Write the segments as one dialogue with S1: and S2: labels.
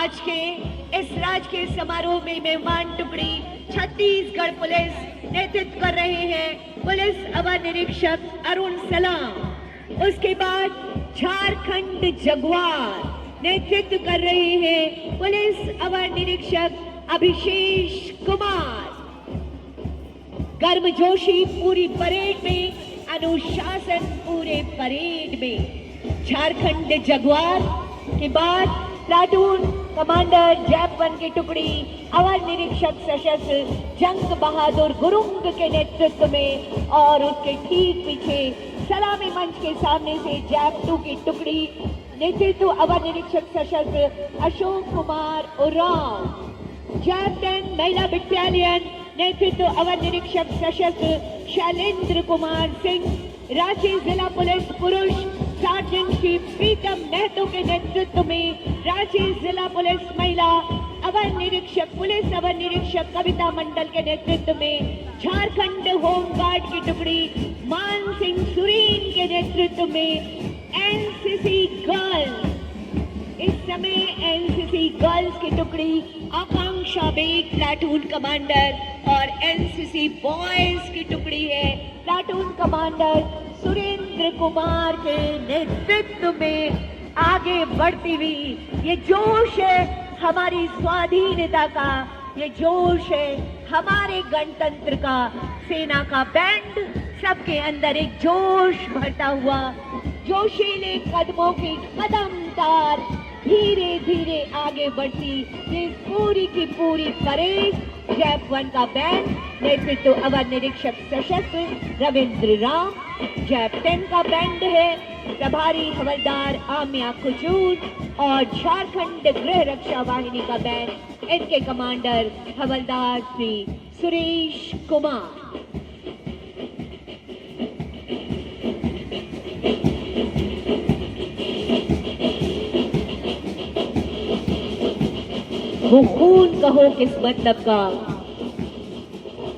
S1: आज के इस राजकीय समारोह में मेहमान टुकड़ी छत्तीसगढ़ पुलिस नेतृत्व कर रहे हैं पुलिस अवर निरीक्षक अरुण सलाम। उसके बाद झारखंड जगुआर नेतृत्व कर रहे हैं पुलिस अवर निरीक्षक अभिषेक कुमार। गर्मजोशी पूरी परेड में, अनुशासन पूरे परेड में। झारखंड जगुआर के बाद प्लाटून कमांडर जैप 1 की टुकड़ी अवर निरीक्षक सशस्त्र जंग बहादुर गुरुंग के नेतृत्व में, और उसके ठीक पीछे सलामी मंच के सामने से जैप 2 की टुकड़ी नेतृत्व अवर निरीक्षक सशस्त्र अशोक कुमार उरांव। जैप 10 महिला बटालियन नेतृत्व अवर निरीक्षक सशस्त्र शैलेंद्र कुमार सिंह। रांची जिला पुलिस पुरुष सार्जेंट की प्रीतम महतो के नेतृत्व में रांची जिला पुलिस महिला अवर निरीक्षक पुलिस अवर निरीक्षक कविता मंडल के नेतृत्व में झारखंड होमगार्ड की टुकड़ी मान सिंह सुरीन के नेतृत्व में एनसीसी गर्ल्स। इस समय एनसीसी गर्ल्स की टुकड़ी आकांक्षा बेग प्लाटून कमांडर और एनसीसी बॉयज की टुकड़ी है प्लाटून कमांडर सुरेंद्र कुमार के नेतृत्व में आगे बढ़ती हुई। ये जोश है हमारी स्वाधीनता का, ये जोश है हमारे गणतंत्र का। सेना का बैंड सबके अंदर एक जोश भरता हुआ, जोशीले कदमों की कदम तार धीरे धीरे आगे बढ़ती ये पूरी की पूरी परेड। जैप 1 का बैंड नेतृत्व अवर निरीक्षक सशस्त्र रविंद्र राम। जैप 10 का बैंड है प्रभारी हवलदार आम्या कुजूर, और झारखंड गृह रक्षा वाहिनी का बैंड इनके कमांडर हवलदार श्री सुरेश कुमार। वो खून कहो किस मतलब का,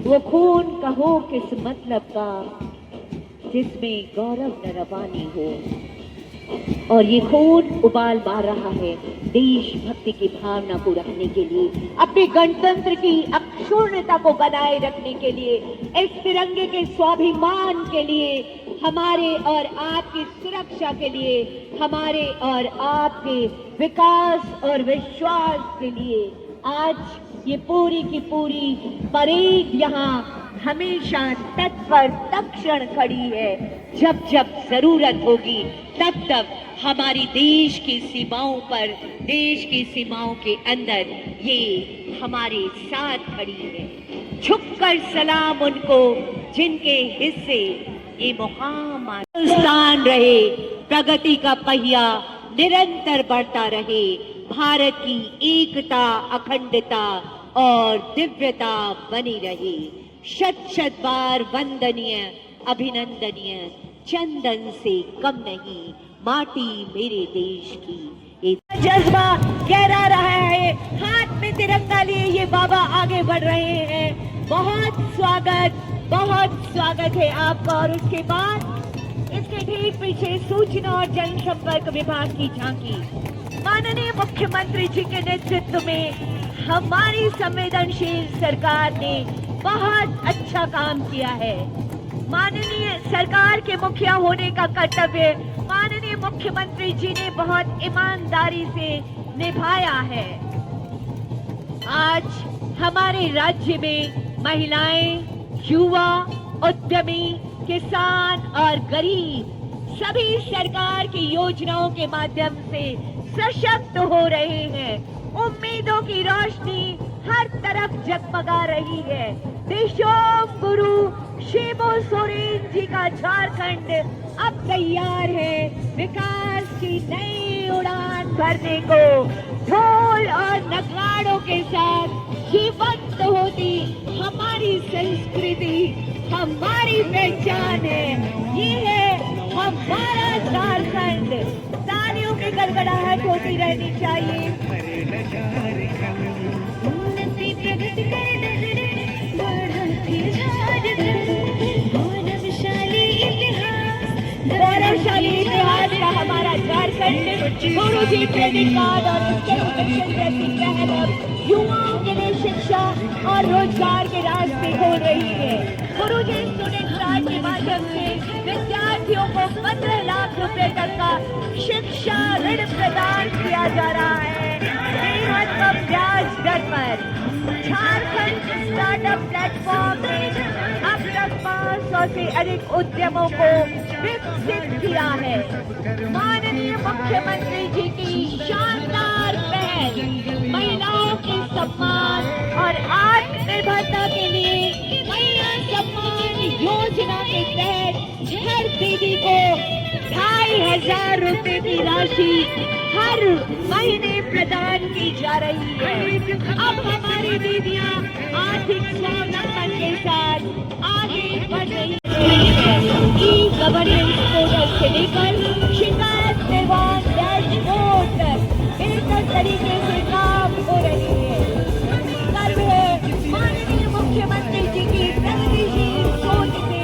S1: वो खून कहो किस मतलब का जिसमें गौरव न रवानी हो। और ये खून उबाल मार रहा है देशभक्ति की भावना को रखने के लिए, अपने गणतंत्र की अक्षुण्णता को बनाए रखने के लिए, इस तिरंगे के स्वाभिमान के लिए, हमारे और आपकी सुरक्षा के लिए, हमारे और आपके विकास और विश्वास के लिए। आज ये पूरी की पूरी परेड यहाँ हमेशा तत्पर तत्क्षण खड़ी है। जब जब जरूरत होगी तब तब हमारी देश की सीमाओं पर, देश की सीमाओं के अंदर ये हमारे साथ खड़ी है। झुककर सलाम उनको जिनके हिस्से ये मुकाम स्थान रहे। प्रगति का पहिया निरंतर बढ़ता रहे। भारत की एकता, अखंडता और दिव्यता बनी रहे। शत शत बार वंदनीय, अभिनंदनीय, चंदन से कम नहीं माटी मेरे देश की। जज्बा गहरा रहा है, हाथ में तिरंगा लिए ये बाबा आगे बढ़ रहे हैं। बहुत स्वागत है आपका। और उसके बाद इसके ठीक पीछे सूचना और जनसंपर्क विभाग की झांकी। माननीय मुख्यमंत्री जी के नेतृत्व में हमारी संवेदनशील सरकार ने बहुत अच्छा काम किया है। माननीय सरकार के मुखिया होने का कर्तव्य माननीय मुख्यमंत्री जी ने बहुत ईमानदारी से निभाया है। आज हमारे राज्य में महिलाएं, युवा, उद्यमी, किसान और गरीब सभी सरकार की योजनाओं के माध्यम से सशक्त हो रहे हैं। उम्मीदों की रोशनी हर तरफ जगमगा रही है। देशों गुरु शिबू सोरेन जी का झारखंड अब तैयार है विकास की नई उड़ान भरने को। ढोल और नगाड़ों के साथ जीवंत होती हमारी संस्कृति, हमारी पहचान है। ये है हमारा झारखंड। तालियों की गड़गड़ाहट होती रहनी चाहिए। गौरवशाली इतिहास का हमारा झारखंड गुरुजी क्रेडिट कार्ड और इंस्ट्रक्शन जैसी पहल अब युवाओं के लिए शिक्षा और रोजगार के रास्ते खोल रही है। गुरुजी स्टूडेंट कार्ड के माध्यम से विद्यार्थियों को 15 लाख रुपए तक का शिक्षा ऋण प्रदान किया जा रहा है, बेहद कम ब्याज दर पर। झारखंड स्टार्टअप प्लेटफॉर्म ने अब तक 500 से अधिक उद्यमों को विकसित किया है। माननीय मुख्यमंत्री जी की शानदार पहल महिलाओं के सम्मान और आत्मनिर्भरता के लिए महिला सम्मान योजना के तहत हर दीदी को 2500 रुपए की राशि हर महीने प्रदान की जा रही है। अब हमारी दीदियां आर्थिक स्वावलंबन के साथ आगे बढ़ रही है। ई गवर्नेंस पोर्टल से लेकर शिकायत निवारण डैशबोर्ड बेहतर तरीके से काम हो रही है। गर्व है माननीय मुख्यमंत्री जी की प्रगतिशील सोच से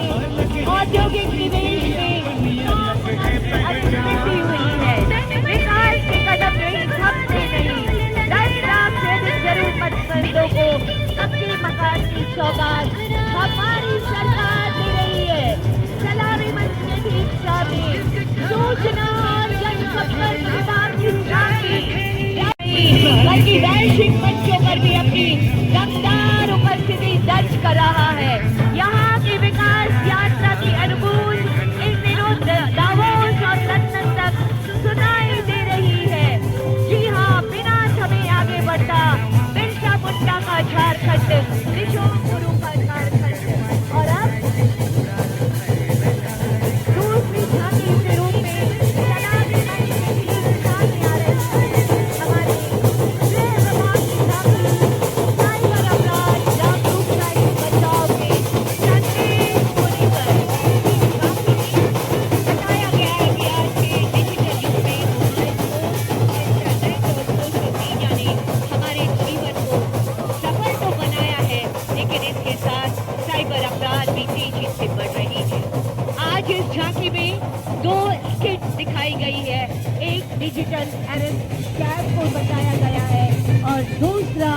S1: औद्योगिक निवेश में काम अभिवृद्धि हुई है। विकास के कदम नहीं थमते नहीं। 10 लाख से अधिक जरूरतमंदों को पक्के मकान की सौगात हमारी सरकार दे रही है। सलामी मंच के ठीक सामने सूचना और जनसंपर्क विभाग की बल्कि वैश्विक मंचों पर भी अपनी दमदार उपस्थिति दर्ज कर रहा है। यहाँ की विकास यात्रा की अनुभूति इन दिनों दावोस और लंदन तक सुनाई दे रही है। जी हाँ, बिना थमे आगे बढ़ता बिरसा मुंडा का झारखंड, निशोम गुरु का झारखंड। और अब दूसरी झांकी के रूप में सलामी मंच के ठीक सामने आ रही है हमारे गृह विभाग की झांकी साइबर अपराध जागरूकता के बचाव में संदेश होने पर। बताया गया है कि आज के डिजिटल युग में इंटरनेट और सोशल मीडिया ने हमारे जीवन को सफल तो बनाया है, लेकिन इसके साथ साइबर अपराध भी तेजी से बढ़ रही है। आज इस झांकी में 2 स्किट दिखाई गई है। एक डिजिटल अरेस्ट स्कैम को बताया गया है और दूसरा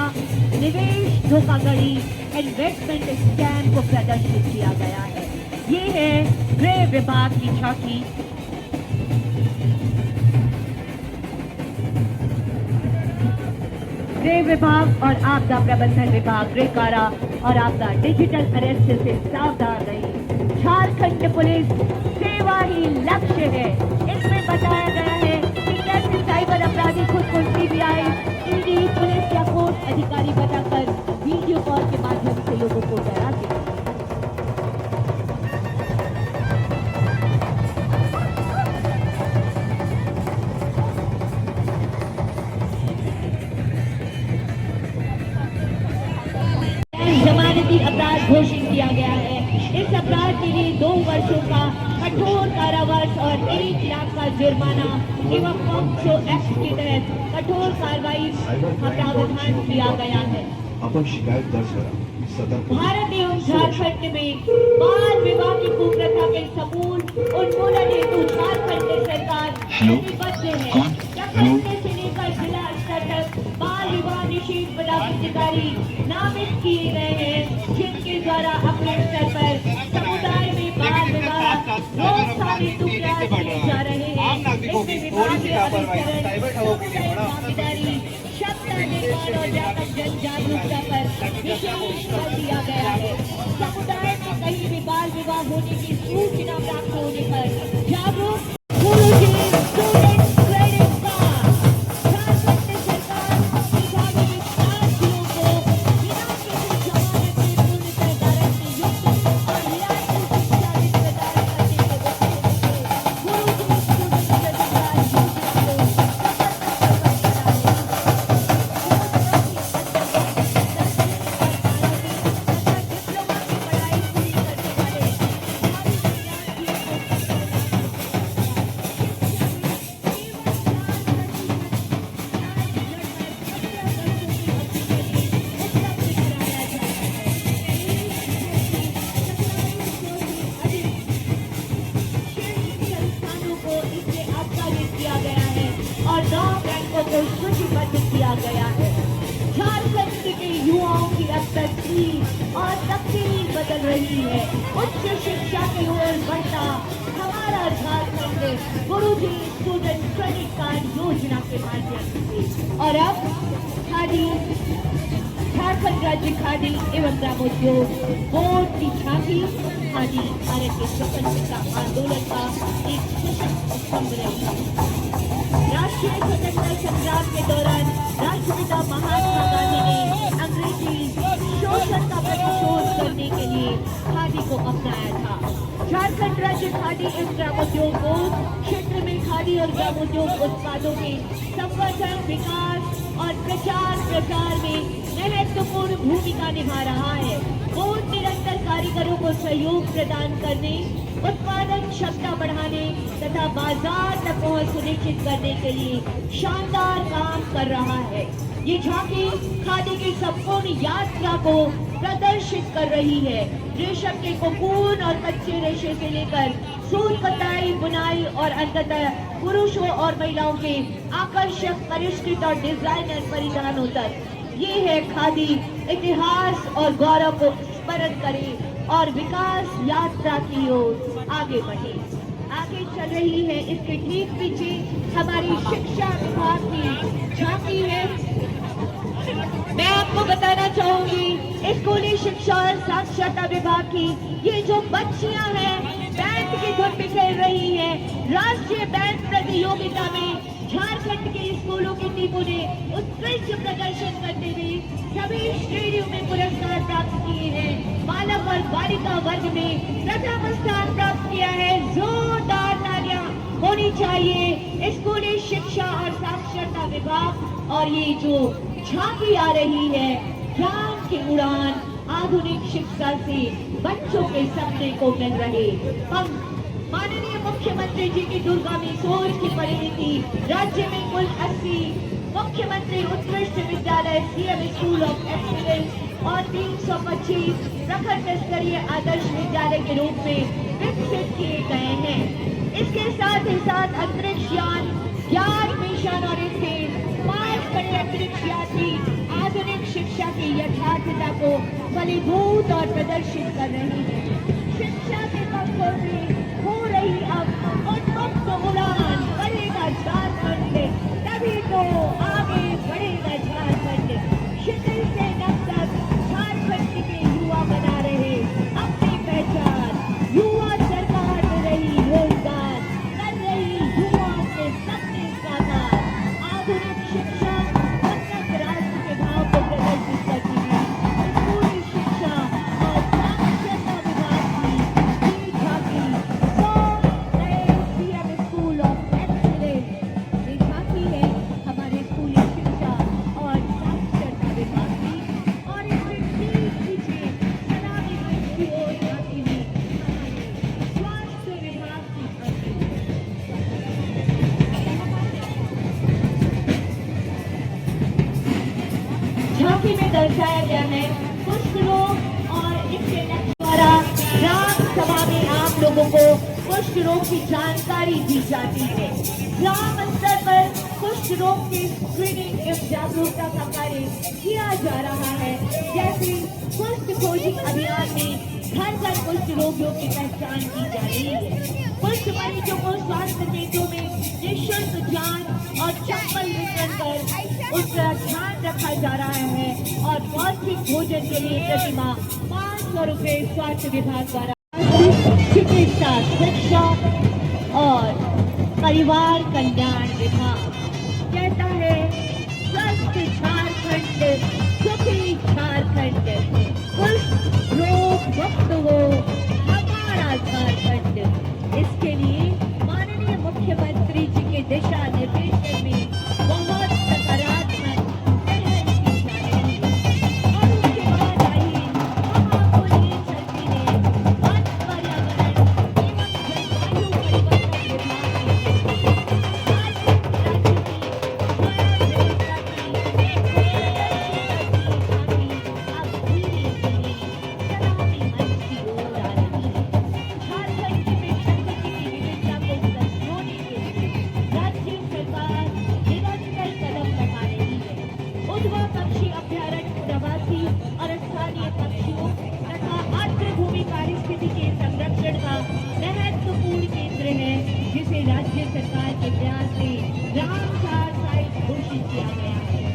S1: निवेश धोखाधड़ी इन्वेस्टमेंट स्कैम को प्रदर्शित किया गया है। ये है गृह विभाग की झांकी। गृह विभाग और आपदा प्रबंधन विभाग, गृह कारा और आपदा डिजिटल अरेस्ट से सावधान रहिए। झारखंड पुलिस सेवा ही लक्ष्य है। इसमें बताया गया है कि कैसे साइबर अपराधी खुद को सीबीआई, ईडी, पुलिस या कोर्ट अधिकारी बनाकर वीडियो कॉल के माध्यम से लोगों को डराते हैं। जमानती अपराध घोषित किया गया है। इस अपराध के लिए 2 वर्षों का कठोर कारावास और 1 लाख का जुर्माना एवं पॉक्सो एक्ट के तहत कठोर कार्रवाई का प्रावधान किया गया है।
S2: अपन शिकायत दर्ज करा।
S1: भारत एवं झारखंड में बाल विवाह की कुप्रथा के समूल उन्मूलन हेतु झारखंड सरकार प्रतिबद्ध है। प्रखंड से लेकर जिला स्तर तक बाल विवाह निषेध पदाधिकारी नामित किए गए हैं, जिनके द्वारा अपने स्तर पर समुदाय में बाल विवाह रोकथाम हेतु प्रयास किए जा रहे हैं। इसमें विभागीय अभिकरण, भागीदारी, शब्द निर्माण और व्यापक जन जागरूकता पर विशेष बल दिया गया है। समुदाय में कहीं भी बाल विवाह होने की सूचना प्राप्त होने पर जागरूक गुरुजी स्टूडेंट क्रेडिट कार्ड झारखंड सरकार विभागीय विद्यार्थियों को बिना किसी जमानत के पूर्णतः गारंटी युक्त और रियायती शिक्षा ऋण प्रदान करने के उद्देश्य से गुरुजी स्टूडेंट क्रेडिट कार्ड योजना को गया है। झारखंड के युवाओं की अब तस्वीर और तकदीर बदल रही है। उच्च शिक्षा की ओर बढ़ता हमारा झारखंड गुरुजी स्टूडेंट क्रेडिट कार्ड योजना के माध्यम से। और अब खादी झारखंड राज्य खादी एवं ग्रामोद्योग बोर्ड की झांकी खादी भारत के स्वतंत्रता आंदोलन का एक सशक्त स्तंभ रही। राष्ट्रीय स्वतंत्रता संग्राम के दौरान राष्ट्रपिता महात्मा गांधी ने अंग्रेजी शोषण का प्रतिशोध करने के लिए खादी को अपनाया था। झारखंड राज्य खादी एवं ग्रामोद्योग बोर्ड क्षेत्र में खादी और ग्रामोद्योग उत्पादों के संवर्धन, विकास और प्रचार प्रसार में महत्वपूर्ण भूमिका निभा रहा है। बोर्ड निरंतर कारीगरों को सहयोग प्रदान करने, उत्पादन क्षमता बढ़ाने तथा बाजार तक पहुंच सुनिश्चित करने के लिए शानदार काम कर रहा है। ये झांकी खादी की संपूर्ण यात्रा को प्रदर्शित कर रही है। रेशम के कोकून और कच्चे रेशे से लेकर सूत कताई, बुनाई और अंततः पुरुषों और महिलाओं के आकर्षक, परिष्कृत और डिजाइनर परिधानों तक ये है खादी। इतिहास और गौरव को स्मरण करे और विकास यात्रा की ओर आगे बढ़े। आगे चल रही है, इसके ठीक पीछे हमारी शिक्षा विभाग की झांकी है। मैं आपको बताना चाहूंगी स्कूली शिक्षा और साक्षरता विभाग की ये जो बच्चियां हैं बैंड की धुन पे खेल रही हैं। राष्ट्रीय बैंड प्रतियोगिता में झारखंड के स्कूलों की टीमों ने उत्कृष्ट प्रदर्शन करते हुए सभी श्रेणियों में पुरस्कार प्राप्त किए हैं। बालक और बालिका वर्ग में प्रथम स्थान प्राप्त किया है। जोरदार तालियां होनी चाहिए स्कूली शिक्षा और साक्षरता विभाग। और ये जो झांकी आ रही है, ज्ञान की उड़ान, आधुनिक शिक्षा से बच्चों के सपने को मिल रहे पंख। माननीय मुख्यमंत्री जी की दूरगामी सोच की परिणति राज्य में कुल 80 मुख्यमंत्री उत्कृष्ट विद्यालय सीएम स्कूल ऑफ एक्सीलेंस और 325 प्रखंड स्तरीय आदर्श विद्यालय के रूप में विकसित किए गए हैं। इसके साथ ही साथ अंतरिक्ष यान, ज्ञान मिशन और इसके 5 बड़े अंतरिक्ष यात्री आधुनिक शिक्षा की यथार्थता को फलीभूत और प्रदर्शित कर रही है। शिक्षा के पक्षों से हो रही अब उन्मुक्त उड़ान, बढ़ेगा झारखंड, तभी तो आगे बढ़ेगा झारखंड। शिथिल से नक्सर झारखंड के युवा बना रहे अपनी पहचान। युवा सरकार दे रही रोजगार, कर रही युवाओं के सपने साकार। आधुनिक शिक्षा उन्नत राष्ट्र के भाव को प्रदर्शित करती है। स्कूली शिक्षा और साक्षरता विभाग की ये झांकी 100 नए सीएम स्कूल ऑफ एक्सीलेंस। ये झांकी है हमारे स्कूली शिक्षा और साक्षरता विभाग की। और इसके ठीक पीछे सलामी मंच की ओर जाती हुई हमारे स्वास्थ्य विभाग की झांकी। झांकी में दर्शाया गया है कुष्ठ रोग और इसके लक्ष्य द्वारा ग्राम सभा में आम लोगों को कुष्ठ रोग की जानकारी दी जाती है। ग्राम स्तर पर कुष्ठ रोग की स्क्रीनिंग एवं जागरूकता का कार्य किया जा रहा है। जैसे कुष्ठ खोजी अभियान में घर घर कुष्ठ रोगियों की पहचान की जा रही है। कुष्ठ मरीजों को स्वास्थ्य केंद्रों में निःशुल्क जांच और चप्पल वितरण कर उनका ध्यान रखा जा रहा है। और पौष्टिक भोजन के लिए प्रतिमाह 500 रुपए स्वास्थ्य विभाग द्वारा चिकित्सा, शिक्षा और परिवार कल्याण विभाग कहता है स्वस्थ झारखंड, सुखी झारखंड, कुष्ठ रोग मुक्त हो हमारा झारखंड। इसके लिए माननीय मुख्यमंत्री जी के दिशा निर्देशन में बहुत सकारात्मक पहल की जा रही है। और उसके बाद आइए हम आपको लिए चलते हैं वन, पर्यावरण एवं जलवायु परिवर्तन विभाग के झारखंड राज्य में दुधवा पक्षी अभ्यारण्य प्रवासी और स्थानीय पक्षियों तथा आर्द्रभूमि पारिस्थितिकी के संरक्षण का महत्वपूर्ण केंद्र है, जिसे राज्य सरकार के प्रयास से रामसार साइट घोषित किया गया है।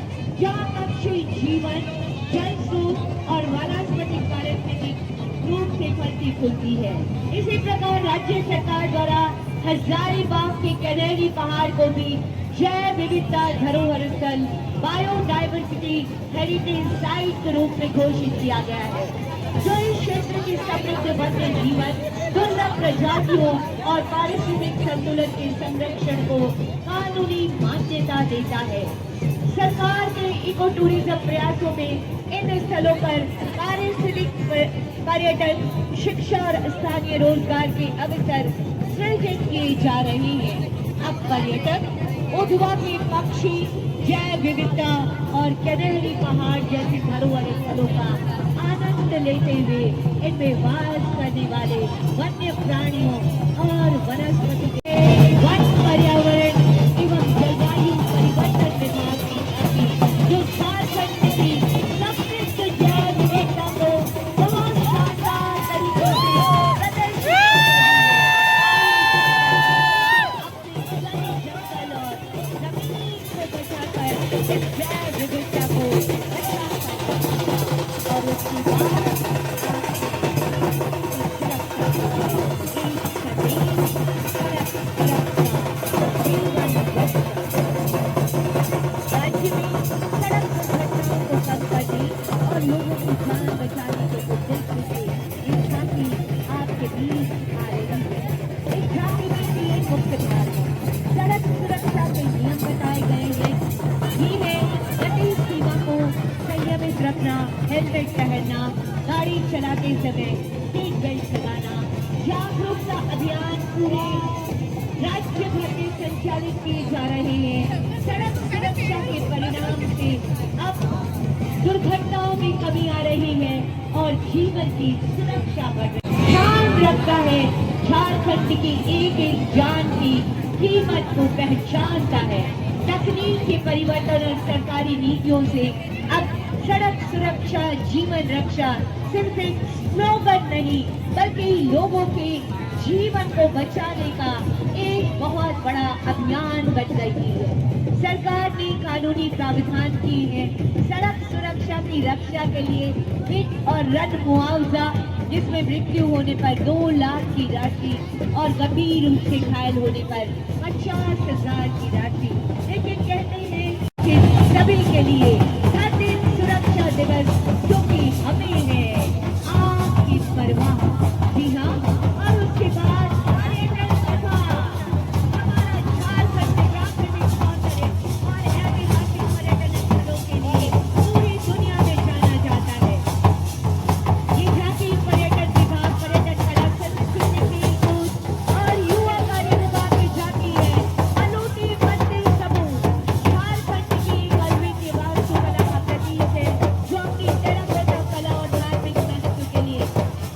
S1: यहाँ पक्षी जीवन, जल स्रोत और वनस्पति पारिस्थितिक रूप से फलती फूलती है। इसी प्रकार राज्य सरकार द्वारा हजारीबाग के कैनेरी पहाड़ को भी जैव विविधता धरोहर स्थल बायोडाइवर्सिटी हेरिटेज साइट के रूप में घोषित किया गया है, जो इस क्षेत्र की समृद्ध वन्य जीवन, दुर्लभ प्रजातियों और पारिस्थितिक संतुलन के संरक्षण को कानूनी मान्यता देता है। सरकार के इको टूरिज्म प्रयासों में इन स्थलों पर पारिस्थितिक पर्यटन, शिक्षा और स्थानीय रोजगार के अवसर सृजित किए जा रहे हैं। अब पर्यटक उधवा के पक्षी, जैव विविधता और कैनेरी पहाड़ जैसे धरोहर स्थलों का आनंद लेते हुए इनमें वास करने वाले वन्य प्राणियों और वनस्पति के वन पर्यावरण एवं जलवायु परिवर्तन विभाग की टीम, जो झारखंड की समृद्ध जैव विविधता को बहुत शानदार तरीके से प्रदर्शित जंगल और जमीन को बचाकर इस जैव विविधता को रक्षा करना और उसकी राज्य में सड़क दुर्घटनाओं को कम करने और लोगों की जान बचाने के उद्देश्य से एक झांकी आपके बीच आ रही है। इस झांकी में तीन मुख्य भाग हैं। सड़क सुरक्षा के नियम बताए गए हैं। ये है गति सीमा को संयमित रखना, हेलमेट पहनना, गाड़ी चलाते समय सीट बेल्ट लगाना। जागरूकता अभियान पूरे राज्य भर में संचालित किए जा रहे हैं। सड़क सुरक्षा के परिणाम से अब दुर्घटनाओं में कमी आ रही है और जीवन की सुरक्षा बढ़ रही है। ध्यान रखता है, झारखंड की एक एक जान की कीमत को पहचानता है। तकनीक के परिवर्तन और सरकारी नीतियों से अब सड़क सुरक्षा, जीवन रक्षा सिर्फ एक स्लोगन नहीं, बल्कि लोगों के जीवन को बचाने का एक बहुत बड़ा अभियान बन रही है। सरकार ने कानूनी प्रावधान किए हैं सड़क सुरक्षा की रक्षा के लिए हिट और रद्द मुआवजा, जिसमें मृत्यु होने पर 2 लाख की राशि और गंभीर रूप से घायल होने पर 50,000 की राशि। लेकिन कहते हैं कि सभी के लिए हर दिन सुरक्षा दिवस, क्योंकि हमें है आपकी परवाह। जी हाँ, और उसके बाद पर्यटन विभाग, हमारा झारखंड प्राकृतिक सौंदर्य और ऐतिहासिक पर्यटन स्थलों के लिए पूरी दुनिया में जाना जाता है। ये झांकी पर्यटन विभाग, पर्यटन कला, संस्कृति, खेलकूद और युवा कार्य विभाग की झांकी है। अनूठी मंदिर समूह झारखंड की अद्वितीय वास्तुकला का प्रतीक है, जो अपनी टेराकोटा कला और धार्मिक महत्व के लिए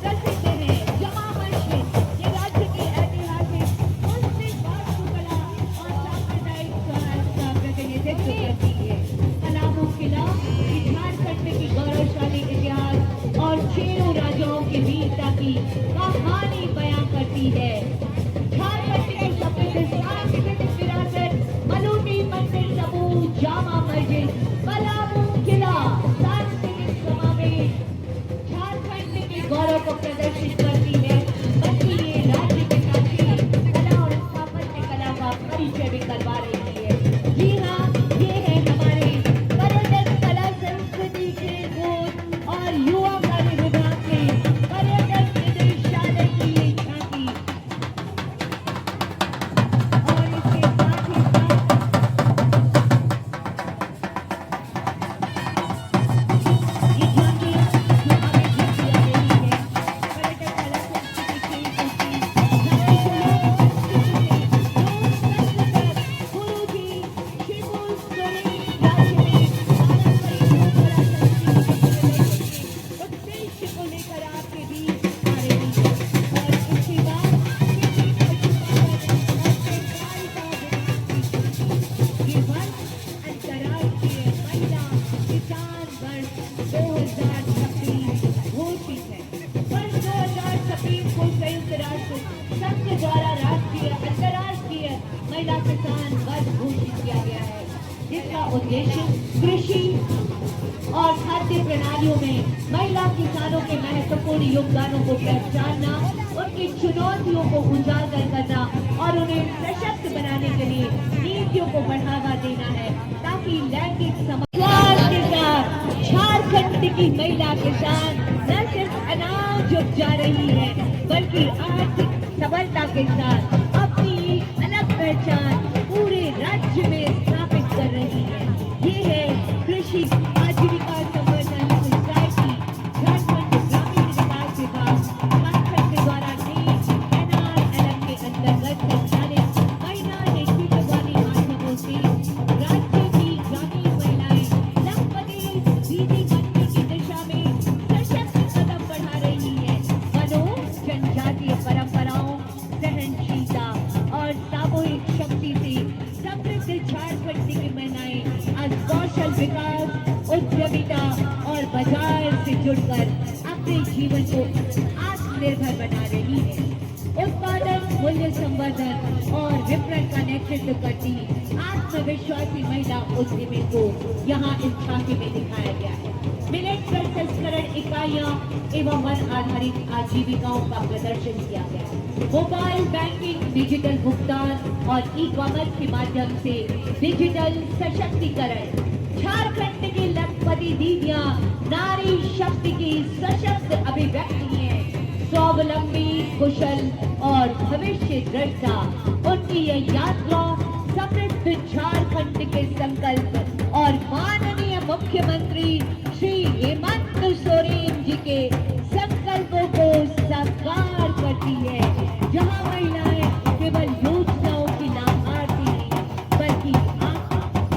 S1: प्रसिद्ध है। जमा मस्जिद ये राज्य की ऐतिहासिक मुस्लिम वास्तुकला और सांप्रदायिक स्वराज का प्रतिनिधित्व करती है। पलामू किला ये झारखंड की गौरवशाली इतिहास और 6 राजाओं की वीरता की कहानी बयां करती है। झारखंड की समृद्ध सांस्कृतिक विरासत, मलूटी मंदिर समूह, जामा मस्जिद, पलामू किला, सांस्कृतिक समावेश झारखंड के गौरव को प्रदर्शित करती है, बल्कि ये राज्य के साथ ही कला और स्थापत्य कला का परिचय भी करवा रही है। जी हाँ, ये है हमारे पर्यटन कला, संस्कृति, खेलकूद और युवा कार्य विभाग के पर्यटन निदेशालय की ये झांकी। और इसके साथ ही साथ ये झांकी जो हमें दिखाई दे रही है, पर्यटन किसान वर्ष 2026 घोषित है। वर्ष 2026 को संयुक्त राष्ट्र संघ द्वारा राष्ट्रीय अंतर्राष्ट्रीय महिला किसान वर्ष घोषित किया गया है, जिसका उद्देश्य कृषि और खाद्य प्रणालियों में महिला किसानों के महत्वपूर्ण योगदानों को पहचानना, उनकी चुनौतियों को उजागर करना और उन्हें सशक्त बनाने के लिए नीतियों को बढ़ावा देना है, ताकि लैंगिक समानता के साथ झारखंड की महिला किसान न सिर्फ अनाज उपजा रही है, बल्कि आर्थिक सबलता के साथ अपनी अलग पहचान पूरे राज्य में स्थापित कर रही है। ये है कृषि आजीविका संवर्धन सोसाइटी झारखंड ग्रामीण विकास विभाग झारखंड के द्वारा NRLM के अंतर्गत संचालित महिला नेतृत्व वाली माध्यमों से राज्य की ग्रामीण महिलाएं लखपति दीदी बनने की दिशा में सशक्त कदम बढ़ा रही है। वनों, जनजातीय परंपराओं, सहनशीलता और सामूहिक शक्ति से समृद्ध झारखंड की महिलाएं आज कौशल विकास, उद्यमिता और बाजार से जुड़कर अपने जीवन को आत्मनिर्भर बना रही है। उत्पादन, मूल्य संवर्धन और विपणन का नेतृत्व करती आत्मविश्वासी महिला उद्यमी को यहाँ इस झांकी में दिखाया गया है। मिलेट प्रसंस्करण इकाइयाँ एवं वन आधारित आजीविकाओं का प्रदर्शन किया गया है। मोबाइल बैंकिंग, डिजिटल भुगतान और ई-कॉमर्स के माध्यम से डिजिटल सशक्तिकरण, झारखंड की लखपति दीदियां नारी शक्ति की सशक्त अभिव्यक्ति है। स्वावलंबी, कुशल और भविष्य दृष्टा उनकी यह यात्रा समृद्ध झारखंड के संकल्प और माननीय मुख्यमंत्री श्री हेमंत सोरेन जी के संकल्पों को साकार करती है, जहां महिलाएं केवल योजनाओं की लाभार्थी नहीं, बल्कि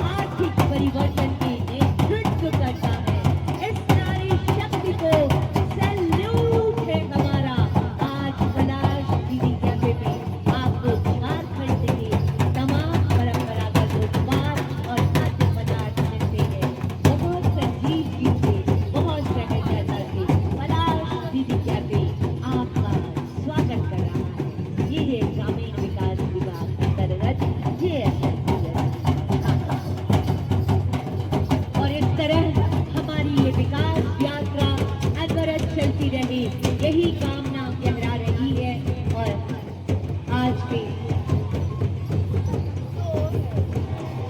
S1: आर्थिक परिवर्तन के नेतृत्व करता है। इस नारी शक्ति को सैल्यूट है हमारा। आज पलाश दीदी कैफे में आपको झारखंड के तमाम परंपरागत उत्पाद और खाद्य पदार्थ मिलते हैं। बहुत संजीदगी से, बहुत सहजता से पलाश दीदी कैफे आपका स्वागत कर रहा है। ये है ग्रामीण विकास विभाग अंतर्गत ये और इस तरह हमारी ये विकास यात्रा अनवरत चलती रहे, यही कामना गहरा रही है। और आज के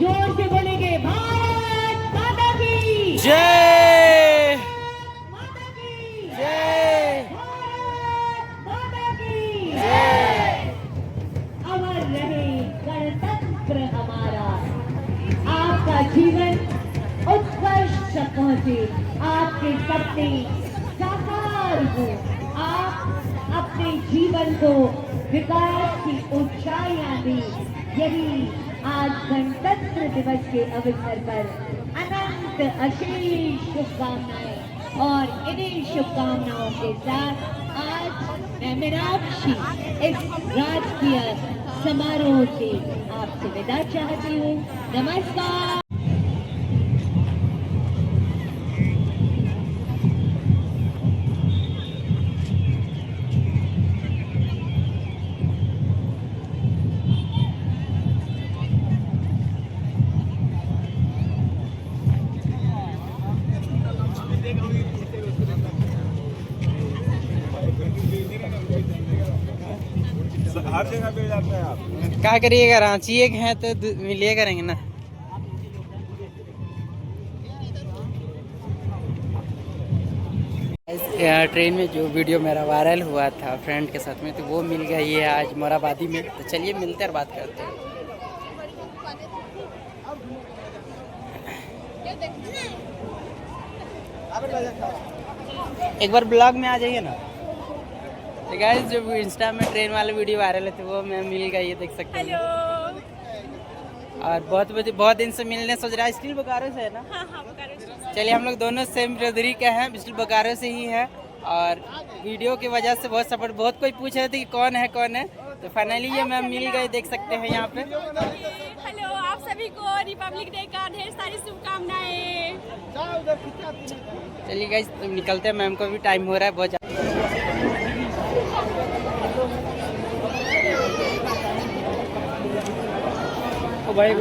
S1: जोर से बोलेंगे भारत माता की
S3: जय
S1: माता की
S3: जय
S1: भारत माता की
S3: जय।
S1: अमर रहे गणतंत्र हमारा। आपका जीवन उत्कर्ष तक पहुंचे, आपके सपने साकार हो, आप अपने जीवन को विकास की ऊंचाइयां दें। यही आज गणतंत्र दिवस के अवसर पर अनंत अशेष शुभकामनाएं। और इन्हीं शुभकामनाओं के साथ आज मैं मीनाक्षी इस राजकीय समारोह से आपसे विदा चाहती हूँ। नमस्कार।
S2: हर जगह पे जाता है आप।
S3: क्या करिएगा, रांची एक है तो मिलिए करेंगे ना। ट्रेन में जो वीडियो मेरा वायरल हुआ था फ्रेंड के साथ में, तो वो मिल गई है आज मोराबादी में। तो चलिए मिलते हैं और बात करते हैं। एक बार ब्लॉग में आ जाइए ना। तो गाइस जो इंस्टा में ट्रेन वाले वीडियो वायरल थे वो मैं मिल गई है, देख सकते हैं। और बहुत दिन से मिलने सोच रहा है। स्टिल बोकारो से है ना?
S4: हाँ बोकारो से।
S3: चलिए हम लोग दोनों सेम ब्रदरी के हैं, स्टिल बोकारो से ही है। और वीडियो की वजह से बहुत सपोर्ट, बहुत कोई पूछ रहे थे कि कौन है। तो फाइनली ये मैम मिल गए, देख सकते हैं यहाँ पे।
S4: हेलो, आप सभी को रिपब्लिक डे का ढेर सारी शुभकामनाएं।
S3: चलिए गाइस तो निकलते हैं, मैम को भी टाइम हो रहा है बहुत ज़्यादा। भाई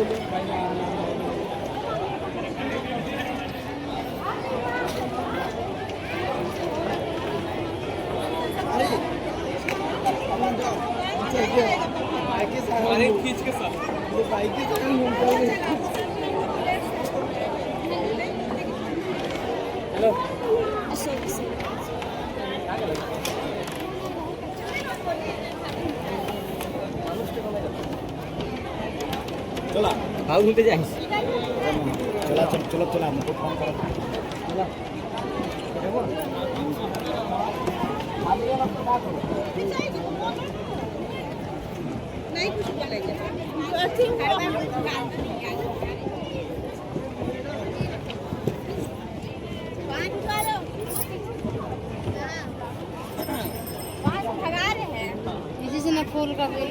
S2: खींच के साथ चला
S3: भाव घूमते जाए
S2: चला चलो चला हमको फोन करो
S4: नहीं कुछ बोलेंगे भगा रहे हैं इसी से ना फूल का बिल